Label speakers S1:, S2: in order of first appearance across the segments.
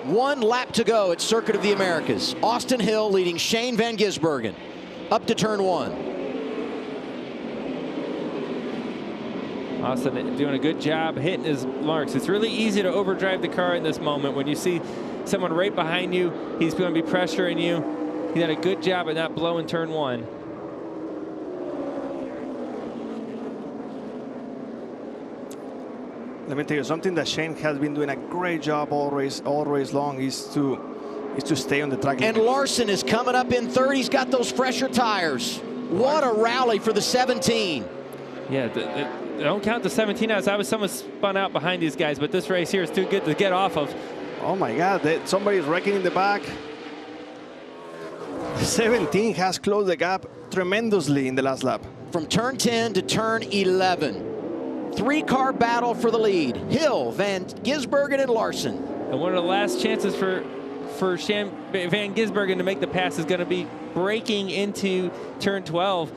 S1: 1 lap to go at Circuit of the Americas. Austin Hill leading Shane Van Gisbergen up to turn 1.
S2: Austin doing a good job hitting his marks. It's really easy to overdrive the car in this moment. When you see someone right behind you, he's going to be pressuring you. He did a good job at not blowing turn 1.
S3: Let me tell you something that Shane has been doing a great job all race long is to stay on the track.
S1: And Larson is coming up in third. He's got those fresher tires. What a rally for the 17.
S2: Yeah, don't count the 17 as I was someone spun out behind these guys, but this race here is too good to get off of.
S3: Oh my God, somebody's wrecking in the back. 17 has closed the gap tremendously in the last lap.
S1: From turn 10 to turn 11. 3-car battle for the lead. Hill, Van Gisbergen, and Larson.
S2: And one of the last chances for Van Gisbergen to make the pass is going to be breaking into turn 12.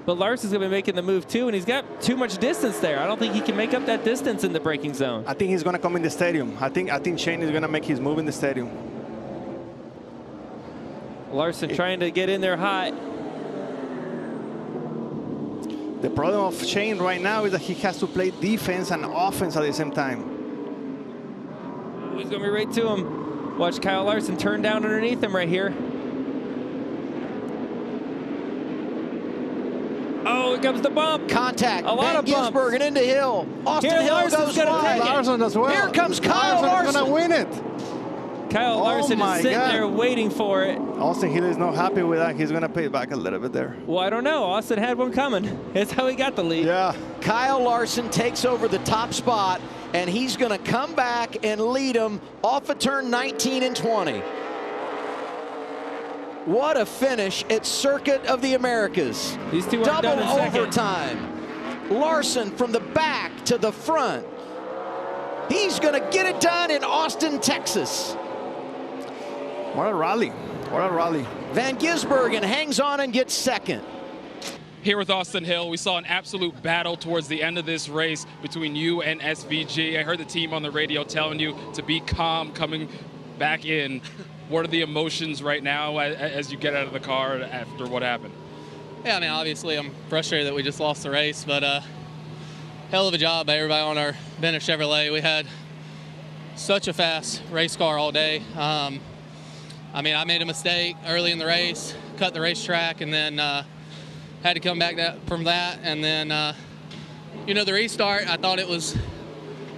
S2: But Larson's going to be making the move too, and he's got too much distance there. I don't think he can make up that distance in the braking zone.
S3: I think he's going to come in the stadium. I think Shane is going to make his move in the stadium.
S2: Larson trying to get in there hot.
S3: The problem of Shane right now is that he has to play defense and offense at the same time.
S2: He's going to be right to him. Watch Kyle Larson turn down underneath him right here. Oh, here comes the bump.
S1: Contact.
S2: A lot of bumps.
S1: Gisbergen into Hill. Austin Hill goes wide.
S3: Larson as well.
S1: Here comes Kyle Larson.
S3: Going to win it.
S2: Kyle Larson is sitting there waiting for it.
S3: Austin Hill is not happy with that. He's going to pay it back a little bit there.
S2: Well, I don't know. Austin had one coming. That's how he got the lead.
S3: Yeah.
S1: Kyle Larson takes over the top spot, and he's going to come back and lead him off of turn 19 and 20. What a finish at Circuit of the Americas.
S2: These two are
S1: double
S2: done in second.
S1: overtime. Larson from the back to the front. He's going to get it done in Austin, Texas.
S3: What a rally. What a rally.
S1: Van Gisbergen hangs on and gets second.
S4: Here with Austin Hill, we saw an absolute battle towards the end of this race between you and SVG. I heard the team on the radio telling you to be calm coming back in. What are the emotions right now as you get out of the car after what happened?
S5: Yeah, I mean, obviously I'm frustrated that we just lost the race, but hell of a job by everybody on our Bennett Chevrolet. We had such a fast race car all day. I mean, I made a mistake early in the race, cut the racetrack, and then had to come back from that. And then, you know, the restart, I thought it was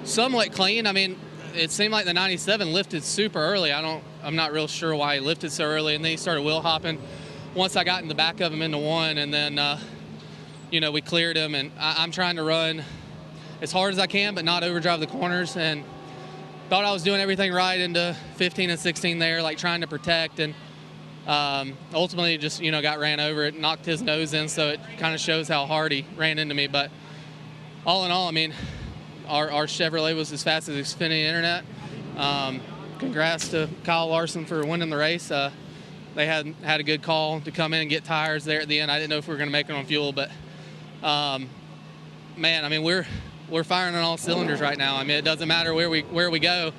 S5: somewhat clean. I mean, it seemed like the 97 lifted super early. I'm not real sure why he lifted so early, and then he started wheel hopping. Once I got in the back of him into one, and then, you know, we cleared him, and I'm trying to run as hard as I can, but not overdrive the corners, and thought I was doing everything right into 15 and 16 there, like trying to protect, and ultimately just, you know, got ran over. It knocked his nose in, so it kind of shows how hard he ran into me. But all in all, I mean, our Chevrolet was as fast as Xfinity Internet. Congrats to Kyle Larson for winning the race. They had a good call to come in and get tires there at the end. I didn't know if we were going to make it on fuel, but man, I mean, we're firing on all cylinders right now. I mean, it doesn't matter where we go.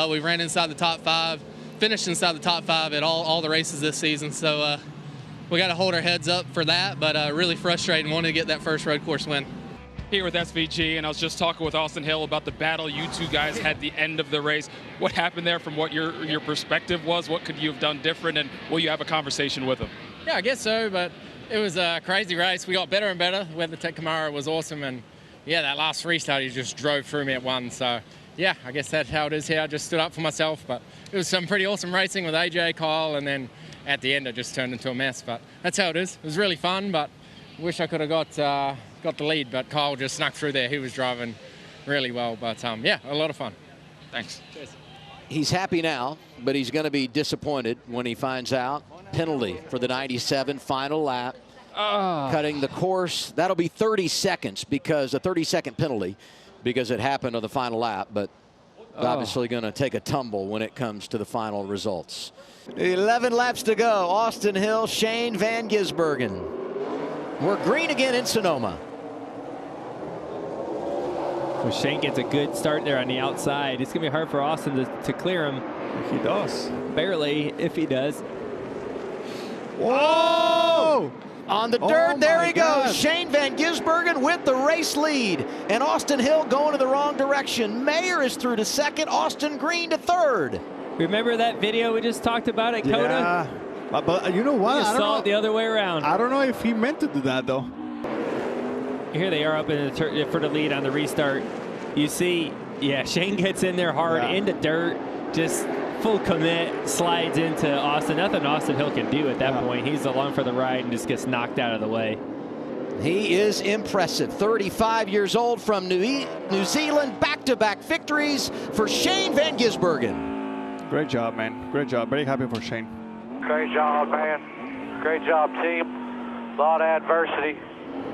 S5: We ran inside the top 5, finished inside the top 5 at all the races this season. So we got to hold our heads up for that, but really frustrating, wanting to get that first road course win.
S4: Here with SVG, and I was just talking with Austin Hill about the battle you two guys had at the end of the race. What happened there from what your perspective was? What could you have done different, and will you have a conversation with him?
S6: Yeah, I guess so, but it was a crazy race. We got better and better. WeatherTech Camaro was awesome, and yeah, that last restart, he just drove through me at one. So yeah, I guess that's how it is here. I just stood up for myself, but it was some pretty awesome racing with AJ, Kyle, and then at the end it just turned into a mess. But that's how it is. It was really fun, but wish I could have got the lead, but Kyle just snuck through there. He was driving really well, but yeah, a lot of fun. Thanks. Cheers.
S1: He's happy now, but he's going to be disappointed when he finds out. Penalty for the 97 final lap. Cutting the course. That'll be 30 seconds because a 30-second penalty because it happened on the final lap, but obviously going to take a tumble when it comes to the final results. 11 laps to go. Austin Hill, Shane Van Gisbergen. We're green again in Sonoma.
S2: So Shane gets a good start there on the outside. It's going to be hard for Austin to clear him.
S3: He does.
S2: Barely, if he does.
S3: Whoa!
S1: On the dirt, there he
S3: God.
S1: goes. Shane Van Gisbergen with the race lead. And Austin Hill going in the wrong direction. Mayer is through to second. Austin Green to third.
S2: Remember that video we just talked about at COTA?
S3: Yeah. But you know what?
S2: We just saw it the other way around.
S3: I don't know if he meant to do that, though.
S2: Here they are up in the for the lead on the restart. You see, yeah, Shane gets in there hard, into dirt, just full commit, slides into Austin. Nothing Austin Hill can do at that point. He's along for the ride and just gets knocked out of the way.
S1: He is impressive. 35 years old from New Zealand. Back-to-back victories for Shane Van Gisbergen.
S3: Great job, man. Great job. Very happy for Shane.
S7: Great job, man. Great job, team. A lot of adversity.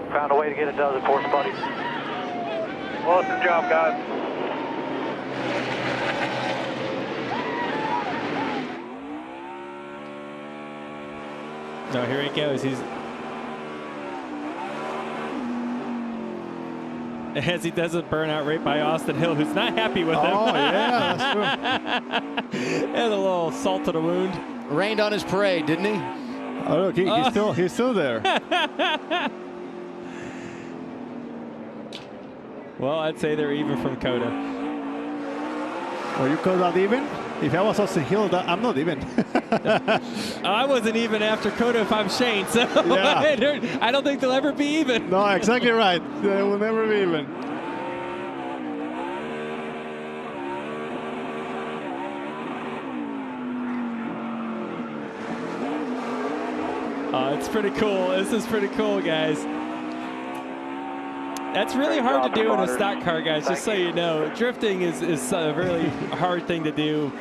S7: Found a way to get it done for us, buddy. Awesome job, guys.
S2: No, here he goes. As he does a burnout right by Austin Hill, who's not happy with him.
S3: Oh, yeah, that's true.
S2: And a little salt to the wound.
S1: Rained on his parade, didn't he?
S3: Oh, look, he's still there.
S2: Well, I'd say they're even from COTA.
S3: Well, you call that even? If I was Austin Hill, I'm not even.
S2: I wasn't even after COTA if I'm Shane, so
S3: Yeah.
S2: I don't think they'll ever be even.
S3: No, exactly right. They will never be even.
S2: It's pretty cool. This is pretty cool, guys. That's really hard to do in a stock car, guys, just so you know. Drifting is a really hard thing to do.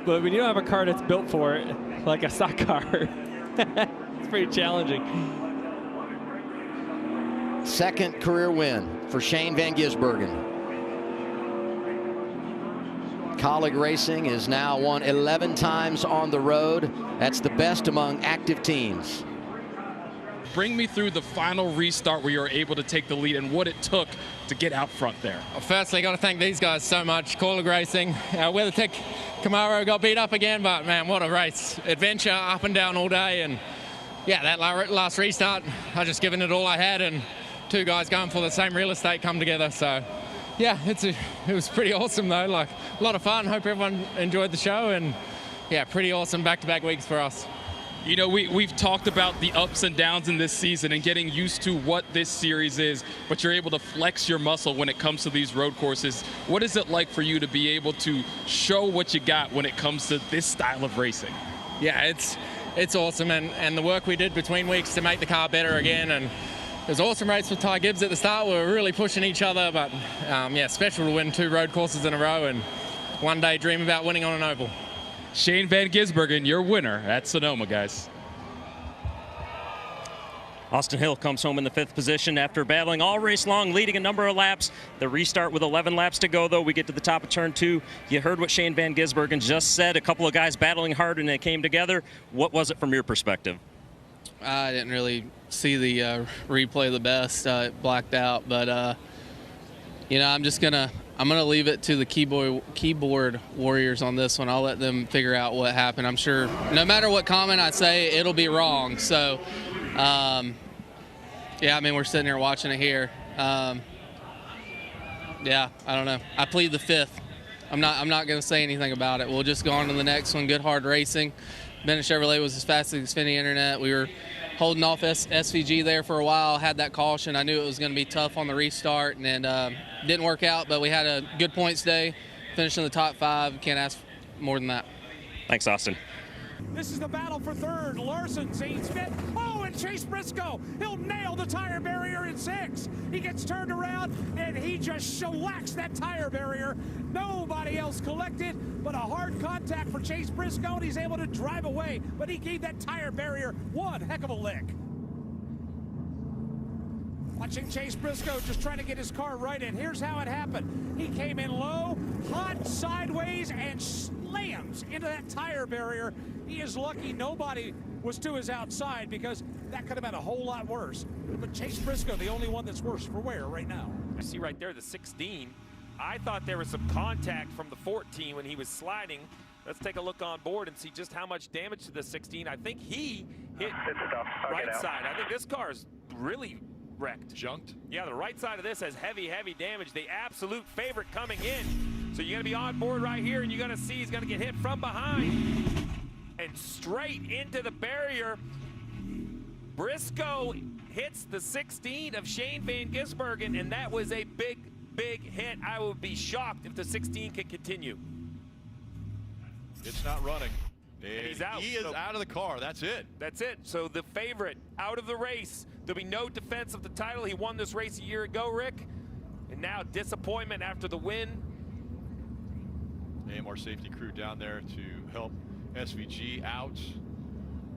S2: But when you don't have a car that's built for it, like a stock car, it's pretty challenging.
S1: Second career win for Shane Van Gisbergen. Colleague Racing is now won 11 times on the road. That's the best among active teams.
S4: Bring me through the final restart where you were able to take the lead and what it took to get out front there.
S5: Well, firstly, got to thank these guys so much. Colleague Racing, WeatherTech Camaro got beat up again, but man, what a race. Adventure up and down all day, and yeah, that last restart, I just given it all I had, and two guys going for the same real estate come together, so yeah, it was pretty awesome though, like a lot of fun. Hope everyone enjoyed the show, and yeah, pretty awesome back-to-back weeks for us.
S4: You know, we've talked about the ups and downs in this season and getting used to what this series is, but you're able to flex your muscle when it comes to these road courses. What is it like for you to be able to show what you got when it comes to this style of racing?
S5: Yeah, it's awesome, and the work we did between weeks to make the car better again, and it was an awesome race with Ty Gibbs at the start. We were really pushing each other, but yeah, special to win 2 road courses in a row and one day dream about winning on an oval.
S4: Shane Van Gisbergen, your winner at Sonoma, guys.
S8: Austin Hill comes home in the 5th position after battling all race long, leading a number of laps. The restart with 11 laps to go, though. We get to the top of turn 2. You heard what Shane Van Gisbergen just said. A couple of guys battling hard, and they came together. What was it from your perspective?
S5: I didn't really see the replay the best. It blacked out, but you know, I'm gonna leave it to the keyboard warriors on this one. I'll let them figure out what happened. I'm sure no matter what comment I say, it'll be wrong. So, yeah, I mean, we're sitting here watching it here. Yeah, I don't know. I plead the 5th. I'm not gonna say anything about it. We'll just go on to the next one. Good hard racing. Bennett Chevrolet was as fast as Xfinity Internet. We were holding off SVG there for a while, had that caution. I knew it was going to be tough on the restart, and didn't work out, but we had a good points day, finished in the top 5. Can't ask more than that.
S8: Thanks, Austin.
S9: This is the battle for third. Larson, Zane Smith. Oh, and Chase Briscoe. He'll nail the tire barrier in 6. He gets turned around, and he just shellacks that tire barrier. Nobody else collected, but a hard contact for Chase Briscoe, and he's able to drive away. But he gave that tire barrier one heck of a lick. Watching Chase Briscoe just trying to get his car right, and here's how it happened. He came in low, hot sideways, and slams into that tire barrier. He is lucky nobody was to his outside, because that could have been a whole lot worse. But Chase Briscoe, the only one that's worse for wear right now.
S10: I see right there the 16 I thought there was some contact from the 14 when he was sliding. Let's take a look on board and see just how much damage to the 16. I think he hit right side. I think this car is really wrecked.
S11: Junked?
S10: Yeah, the right side of this has heavy, heavy damage. The absolute favorite coming in. So you're going to be on board right here, and you're going to see he's going to get hit from behind and straight into the barrier. Briscoe hits the 16 of Shane Van Gisbergen, and that was a big, big hit. I would be shocked if the 16 can continue.
S11: It's not running.
S10: And he's out.
S11: He is out of the car. That's it.
S10: That's it. So the favorite out of the race. There'll be no defense of the title. He won this race a year ago, Rick. And now disappointment after the win.
S11: AMR safety crew down there to help SVG out.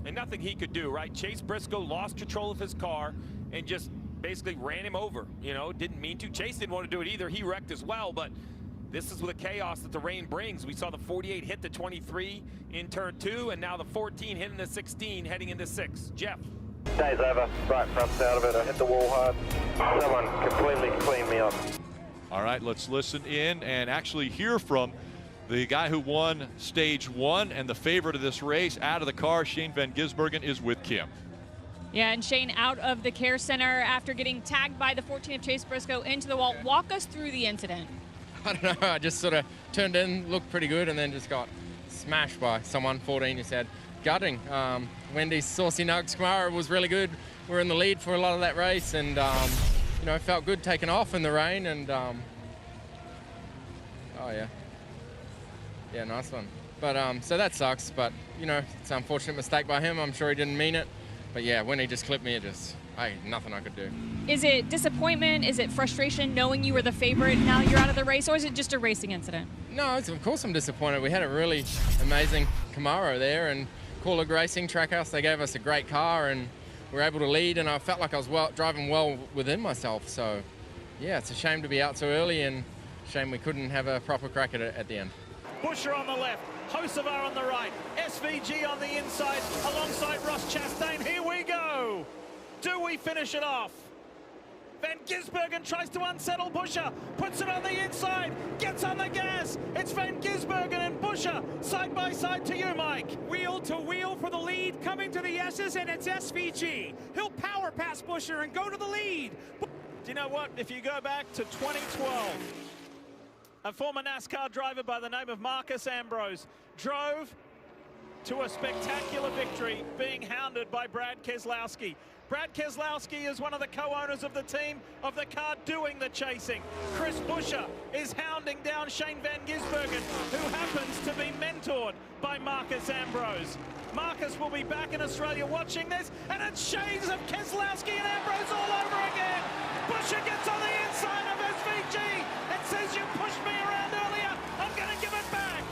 S10: And nothing he could do, right? Chase Briscoe lost control of his car and just basically ran him over. You know, didn't mean to. Chase didn't want to do it either. He wrecked as well, but this is the chaos that the rain brings. We saw the 48 hit the 23 in turn 2, and now the 14 hitting the 16 heading into 6. Jeff.
S7: Day's over. Right front's out of it. I hit the wall hard. Someone completely cleaned me up.
S11: All right, let's listen in and actually hear from the guy who won stage 1 and the favorite of this race out of the car. Shane Van Gisbergen is with Kim.
S12: Yeah, and Shane out of the care center after getting tagged by the 14 of Chase Briscoe into the wall. Walk us through the incident.
S6: I don't know, I just sort of turned in, looked pretty good, and then just got smashed by someone, 14, who said, gutting. Wendy's Saucy Nugs Camaro was really good. We were in the lead for a lot of that race, and, you know, felt good taking off in the rain, and, oh, yeah. Yeah, nice one. But, so that sucks, but, you know, it's an unfortunate mistake by him. I'm sure he didn't mean it. But, yeah, when he just clipped me, it just, nothing I could do.
S12: Is it disappointment? Is it frustration knowing you were the favorite and now you're out of the race, or is it just a racing incident?
S6: No, of course I'm disappointed. We had a really amazing Camaro there, and Corlig Racing Trackhouse, they gave us a great car, and we were able to lead, and I felt like I was driving well within myself. So, yeah, it's a shame to be out so early, and shame we couldn't have a proper crack at it at the end.
S9: Busher on the left, Hocevar on the right, SVG on the inside, alongside Ross Chastain. Here we go. Do we finish it off? Van Gisbergen tries to unsettle Busher, puts it on the inside, gets on the gas. It's Van Gisbergen and Busher side by side to you, Mike. Wheel to wheel for the lead, coming to the S's, and it's SVG. He'll power past Busher and go to the lead. Do you know what? If you go back to 2012, a former NASCAR driver by the name of Marcus Ambrose drove to a spectacular victory, being hounded by Brad Keselowski. Brad Keselowski is one of the co-owners of the team of the car doing the chasing. Chris Buescher is hounding down Shane Van Gisbergen, who happens to be mentored by Marcus Ambrose. Marcus will be back in Australia watching this, and it's shades of Keselowski and Ambrose all over again. Buescher gets on the inside of SVG and says, "You pushed me around earlier, I'm going to give it back."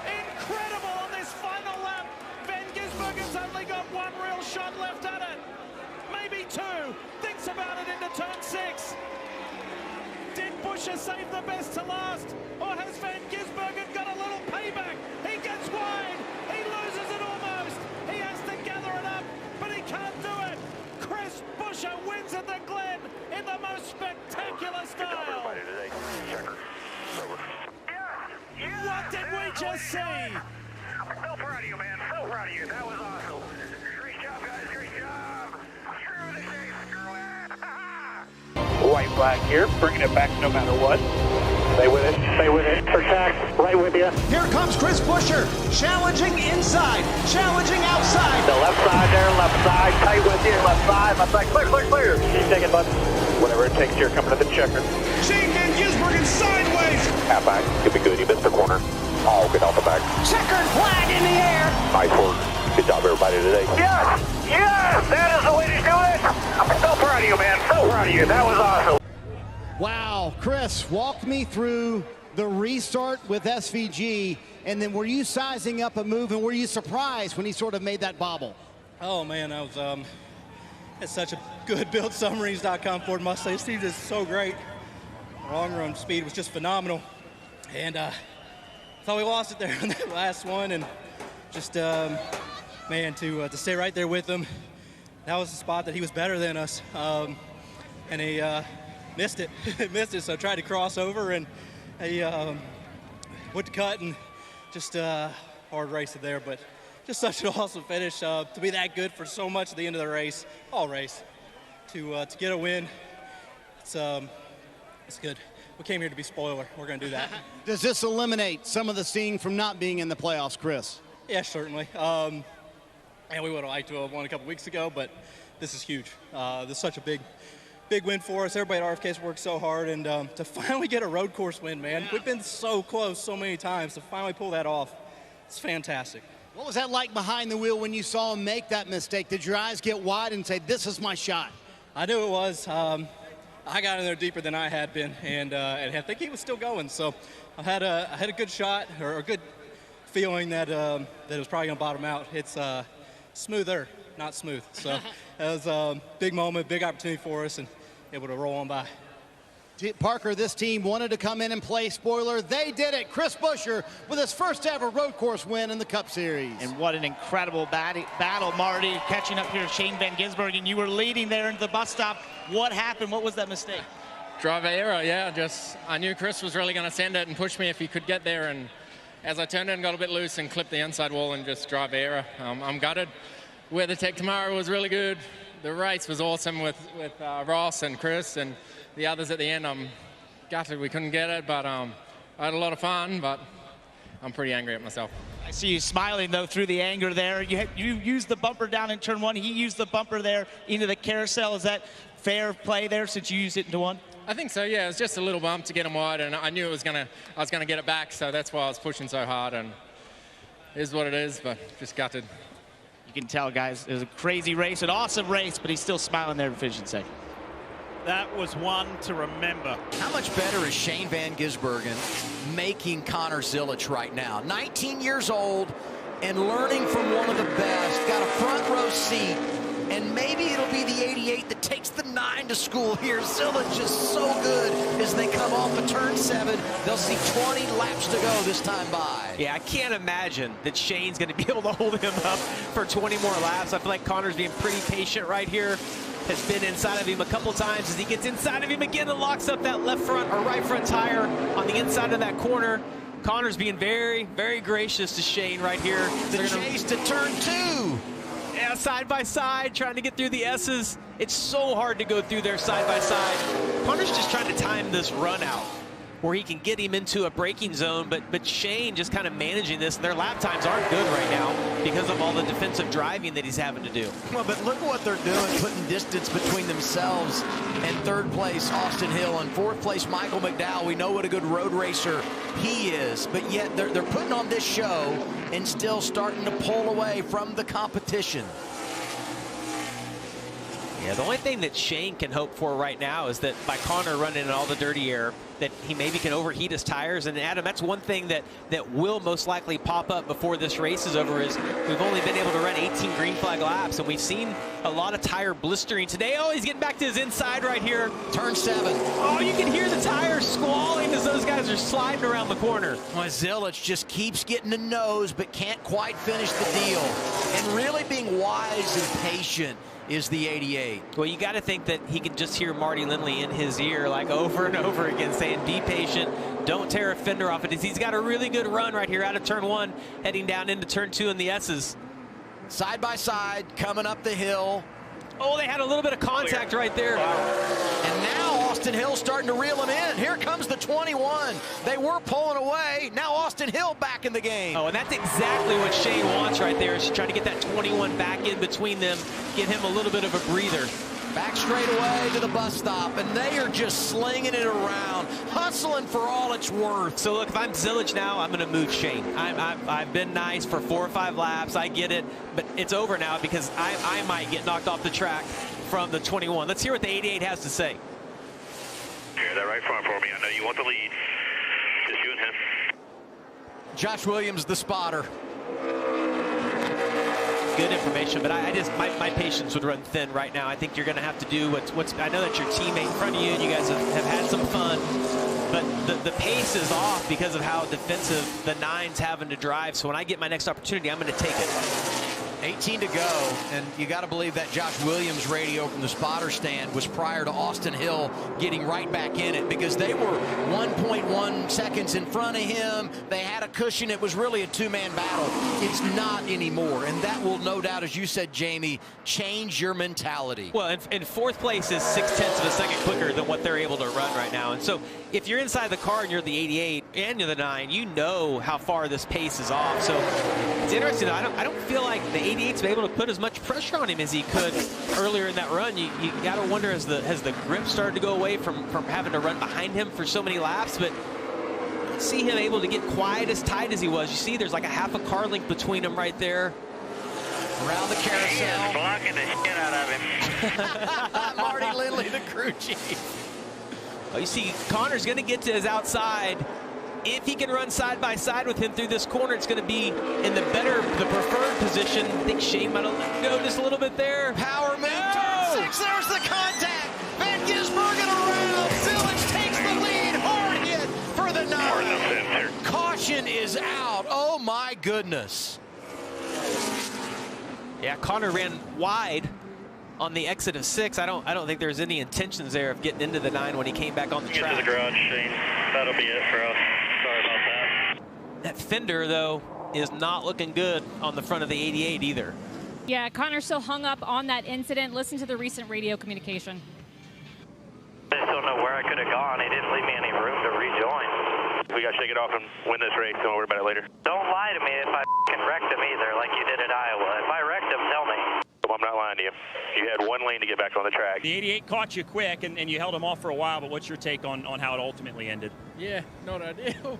S9: Incredible on this final lap. Van Gisbergen's only got one real shot left at it. Maybe two. Thinks about it into turn 6. Did Buescher save the best to last? Or has Van Gisbergen got a little payback? He gets wide. He loses it almost. He has to gather it up, but he can't do it. Chris Buescher wins at the Glen in the most spectacular style. What did we just see?
S7: I'm so proud of you, man. So proud of you. That was awesome. Great job, guys. Great job. Screw the chase. Screw it. White flag here. Bringing it back no matter what. Stay with it. Stay with it. Protect. Right with you.
S9: Here comes Chris Buescher. Challenging inside. Challenging outside.
S7: The left side there. Left side. Tight with you. Left side. Left side. Clear, clear, clear. Keep taking, bud. Whatever it takes here. Coming to the checker.
S9: Shane Van Gisbergen sideways.
S7: Half back. You'll be good. You missed the corner. Oh, get off the back.
S9: Checkered flag in the air.
S7: Nice work. Good job, everybody, today. Yes! Yes! That is the way to do it! I'm so proud of you, man. So proud of you. That was awesome.
S13: Wow, Chris, walk me through the restart with SVG, and then were you sizing up a move, and were you surprised when he sort of made that bobble?
S14: Oh, man, I was it's such a good build. Submarines.com Ford Mustang. This team is so great. Long run speed was just phenomenal. And thought we lost it there on that last one, and just man, to stay right there with him, that was the spot that he was better than us, and he missed it. Missed it, so I tried to cross over, and I went to cut, and just hard race there, but just such an awesome finish. To be that good for so much at the end of the race, all race, to get a win, it's good. We came here to be spoiler. We're going to do that.
S13: Does this eliminate some of the sting from not being in the playoffs, Chris?
S14: Yeah, certainly. And we would have liked to have won a couple weeks ago, but this is huge. This is such a big win for us. Everybody at RFK's worked so hard, and to finally get a road course win, man. We've been so close so many times. To finally pull that off, it's fantastic.
S13: What was that like behind the wheel when you saw him make that mistake? Did your eyes get wide and say, this is my shot?
S14: I knew it was. I got in there deeper than I had been, and I think he was still going. So I had a good shot, or a good feeling that that it was probably going to bottom out. It's smoother, not smooth. So it was a big moment, big opportunity for us, and able to roll on by.
S13: Parker, this team wanted to come in and play spoiler. They did it. Chris Buescher with his first ever road course win in the Cup Series.
S15: And what an incredible battle, Marty, catching up here to Shane Van Gisbergen. You were leading there into the bus stop. What happened? What was that mistake?
S6: Driver error, yeah. I knew Chris was really going to send it and push me if he could get there. And as I turned in, got a bit loose and clipped the inside wall and just driver error. I'm gutted. Weather tech tomorrow was really good. The race was awesome with Ross and Chris and the others at the end. I'm gutted we couldn't get it, but I had a lot of fun, but I'm pretty angry at myself.
S15: I see you smiling, though, through the anger there. You used the bumper down in turn one. He used the bumper there into the carousel. Is that fair play there since you used it into one?
S6: I think so, yeah. It was just a little bump to get him wide, and I knew I was gonna get it back, so that's why I was pushing so hard, and it is what it is, but just gutted.
S15: You can tell, guys, it was a crazy race, an awesome race, but he's still smiling there, for finishing second.
S16: That was one to remember.
S1: How much better is Shane Van Gisbergen making Connor Zilisch right now? 19 years old and learning from one of the best, got a front row seat, and maybe it'll be the 88 that takes the 9 to school here. Zilisch is so good as they come off of turn 7. They'll see 20 laps to go this time by.
S17: Yeah, I can't imagine that Shane's going to be able to hold him up for 20 more laps. I feel like Connor's being pretty patient right here. Has been inside of him a couple times. As he gets inside of him again and locks up that left front or right front tire on the inside of that corner. Connor's being very, very gracious to Shane right here.
S1: The chase to turn 2.
S17: Yeah, side by side, trying to get through the S's. It's so hard to go through there side by side. Connor's just trying to time this run out where he can get him into a braking zone, but Shane just kind of managing this. Their lap times aren't good right now because of all the defensive driving that he's having to do.
S1: Well, but look at what they're doing, putting distance between themselves and third place Austin Hill and fourth place Michael McDowell. We know what a good road racer he is, but yet they're putting on this show and still starting to pull away from the competition.
S17: Yeah, the only thing that Shane can hope for right now is that by Connor running in all the dirty air, that he maybe can overheat his tires. And Adam, that's one thing that will most likely pop up before this race is over is we've only been able to run 18 green flag laps, and we've seen a lot of tire blistering today. Oh, he's getting back to his inside right here.
S1: Turn 7.
S17: Oh, you can hear the tires squalling as those guys are sliding around the corner.
S1: Well, Zilisch just keeps getting the nose, but can't quite finish the deal. And really being wise and patient is the 88.
S17: Well, you got to think that he can just hear Marty Lindley in his ear like over and over again saying, be patient, don't tear a fender off it. He's got a really good run right here out of turn 1, heading down into turn 2 in the S's.
S1: Side by side, coming up the hill.
S17: Oh, they had a little bit of contact right there.
S1: And now Austin Hill starting to reel him in. Here comes the 21. They were pulling away. Now Austin Hill back in the game.
S17: Oh, and that's exactly what Shane wants right there, is trying to get that 21 back in between them, get him a little bit of a breather.
S1: Back straight away to the bus stop, and they are just slinging it around, hustling for all it's worth.
S17: So look, if I'm Zilisch now, I'm going to move Shane. I've been nice for 4 or 5 laps. I get it, but it's over now because I might get knocked off the track from the 21. Let's hear what the 88 has to say.
S7: Hear that right front for me. I know you want the lead. Just you and him.
S1: Josh Williams, the spotter.
S17: Good information, but I just my patience would run thin right now. I think you're going to have to do what's I know that's your teammate in front of you, and you guys have had some fun, but the pace is off because of how defensive the 9's having to drive. So when I get my next opportunity, I'm going to take it.
S1: 18 to go, and you got to believe that Josh Williams radio from the spotter stand was prior to Austin Hill getting right back in it, because they were 1.1 seconds in front of him. They had a cushion. It was really a two-man battle. It's not anymore, and that will no doubt, as you said, Jamie, change your mentality.
S17: Well, in fourth place is 0.6 of a second quicker than what they're able to run right now. And so if you're inside the car and you're the 88 and you're the 9, you know how far this pace is off. So it's interesting. I don't feel like the 88's been able to put as much pressure on him as he could earlier in that run. You got to wonder, has the grip started to go away from having to run behind him for so many laps? But see him able to get quiet as tight as he was. You see there's like a half a car length between them right there.
S1: Around the carousel.
S7: He is blocking the shit out of him.
S1: Marty Lindley, the crew chief.
S17: Well, you see Connor's going to get to his outside. If he can run side by side with him through this corner, it's going to be in the preferred position. I think Shane might have noticed a little bit there.
S1: Power move, turn 6, there's the contact. Van Gisbergen around. Village takes the lead. Hard hit for the 9. Caution is out. Oh my goodness.
S17: Yeah, Connor ran wide on the exit of 6. I don't think there's any intentions there of getting into the 9 when he came back on the track.
S7: Get to the garage, Shane. That'll be it for us. Sorry about that.
S17: That fender, though, is not looking good on the front of the 88 either.
S12: Yeah, Connor still hung up on that incident. Listen to the recent radio communication.
S7: I just don't know where I could have gone. He didn't leave me any room to rejoin. We got to shake it off and win this race. Don't worry about it later. Don't lie to me if I wrecked him either, like you did at Iowa. If I wrecked him, tell me. I'm not lying to you. You had one lane to get back on the track.
S8: The 88 caught you quick, and you held him off for a while, but what's your take on how it ultimately ended?
S6: Yeah, not ideal.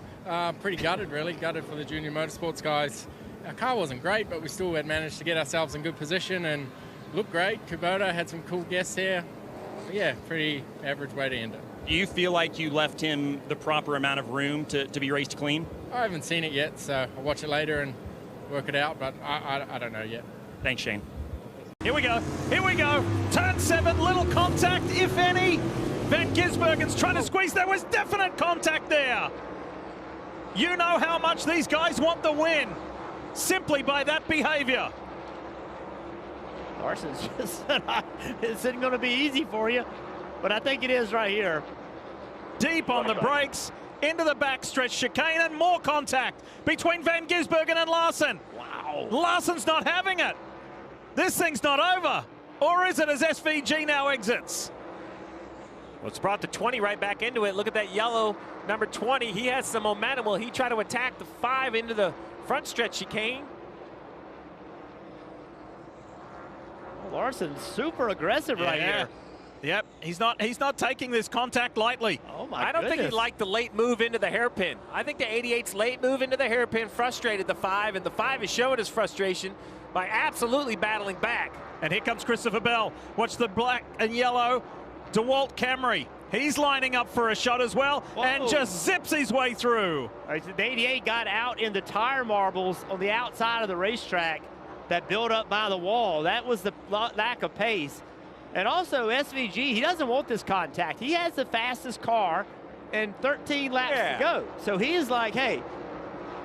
S6: Pretty gutted, really. Gutted for the junior motorsports guys. Our car wasn't great, but we still had managed to get ourselves in good position and looked great. Kubota had some cool guests here. But yeah, pretty average way to end it.
S8: Do you feel like you left him the proper amount of room to be raced clean?
S6: I haven't seen it yet, so I'll watch it later and work it out, but I don't know yet.
S8: Thanks, Shane.
S9: Here we go. Here we go. Turn 7, little contact, if any. Van Gisbergen's trying to squeeze. There was definite contact there. You know how much these guys want the win, simply by that behavior.
S18: Larson's just said, it's not going to be easy for you, but I think it is right here.
S9: Deep on the brakes, into the backstretch chicane, and more contact between Van Gisbergen and Larson.
S18: Wow.
S9: Larson's not having it. This thing's not over. Or is it, as SVG now exits?
S10: Well, it's brought the 20 right back into it. Look at that yellow number 20. He has some momentum. Will he try to attack the 5 into the front stretch chicane?
S18: Larson's super aggressive right here.
S9: Yep, he's not taking this contact lightly.
S18: Oh my
S10: I don't think he liked the late move into the hairpin. I think the 88's late move into the hairpin frustrated the 5, and the 5 is showing his frustration by absolutely battling back.
S9: And here comes Christopher Bell. Watch the black and yellow DeWalt Camry. He's lining up for a shot as well.
S18: Whoa.
S9: And just zips his way through.
S18: Right, so the 88 got out in the tire marbles on the outside of the racetrack that built up by the wall. That was the lack of pace. And also SVG, he doesn't want this contact. He has the fastest car and 13 laps to go. So he is like, hey,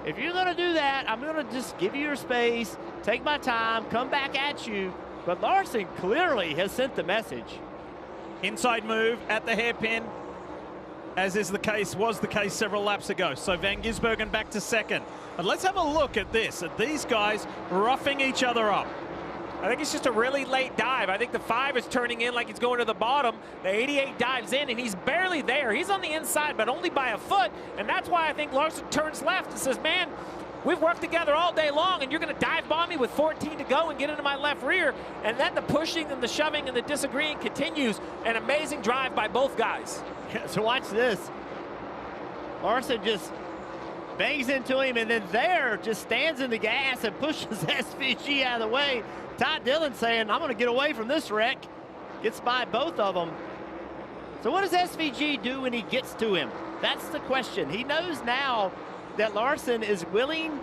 S18: if you're going to do that, I'm going to just give you your space, take my time, come back at you. But Larson clearly has sent the message.
S9: Inside move at the hairpin, as was the case several laps ago. So Van Gisbergen back to second. But let's have a look at this, at these guys roughing each other up.
S10: I think it's just a really late dive. I think the 5 is turning in like he's going to the bottom. The 88 dives in, and he's barely there. He's on the inside, but only by a foot. And that's why I think Larson turns left and says, man, we've worked together all day long, and you're going to dive bomb me with 14 to go and get into my left rear. And then the pushing and the shoving and the disagreeing continues. An amazing drive by both guys.
S18: So watch this. Larson just bangs into him, and then there just stands in the gas and pushes SVG out of the way. Todd Dillon saying, I'm going to get away from this wreck. Gets by both of them. So what does SVG do when he gets to him? That's the question. He knows now that Larson is willing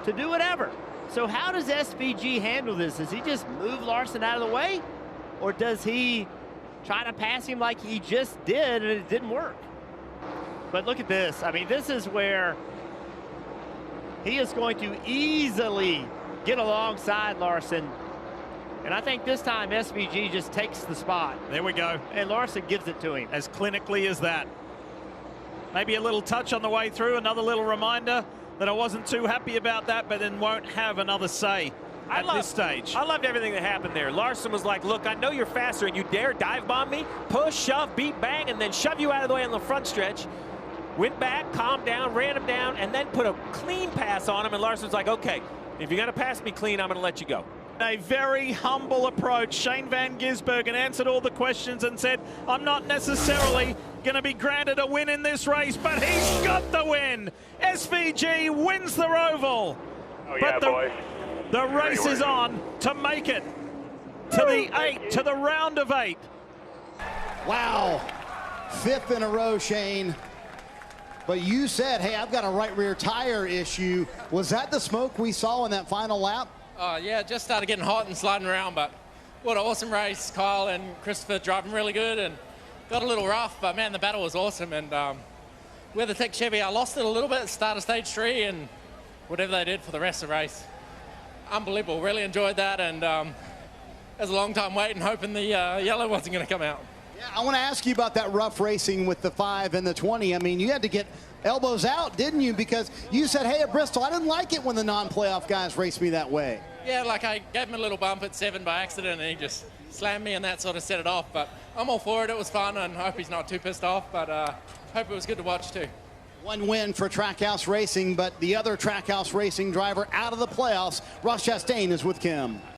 S18: to do whatever. So how does SVG handle this? Does he just move Larson out of the way? Or does he try to pass him like he just did and it didn't work? But look at this. I mean, this is where he is going to easily get alongside Larson. And I think this time SVG just takes the spot.
S16: There we go.
S18: And Larson gives it to him.
S16: As clinically as that. Maybe a little touch on the way through, another little reminder that I wasn't too happy about that, but then won't have another say at this stage.
S10: I loved everything that happened there. Larson was like, look, I know you're faster and you dare dive bomb me, push, shove, beat, bang, and then shove you out of the way on the front stretch. Went back, calmed down, ran him down, and then put a clean pass on him, and Larson's like, okay, if you're gonna pass me clean, I'm gonna let you go.
S16: A very humble approach. Shane Van Gisbergen answered all the questions and said, I'm not necessarily going to be granted a win in this race, but he's got the win. SVG wins the Roval.
S7: Oh, yeah, boys.
S16: The race is on to make it to the 8, to the round of 8.
S13: Wow. 5th in a row, Shane. But you said, hey, I've got a right rear tire issue. Was that the smoke we saw in that final lap?
S6: Yeah, it just started getting hot and sliding around, but what an awesome race. Kyle and Christopher driving really good and got a little rough, but man, the battle was awesome. And WeatherTech Chevy, I lost it a little bit at the start of stage 3 and whatever they did for the rest of the race. Unbelievable, really enjoyed that, and it was a long time waiting, hoping the yellow wasn't going to come out.
S13: Yeah, I want to ask you about that rough racing with the 5 and the 20. I mean, you had to get elbows out, didn't you? Because you said, hey, at Bristol, I didn't like it when the non-playoff guys raced me that way.
S6: Yeah, like I gave him a little bump at 7 by accident, and he just slammed me, and that sort of set it off. But I'm all for it. It was fun, and I hope he's not too pissed off. But hope it was good to watch, too.
S13: One win for Trackhouse Racing, but the other Trackhouse Racing driver out of the playoffs, Ross Chastain, is with Kim.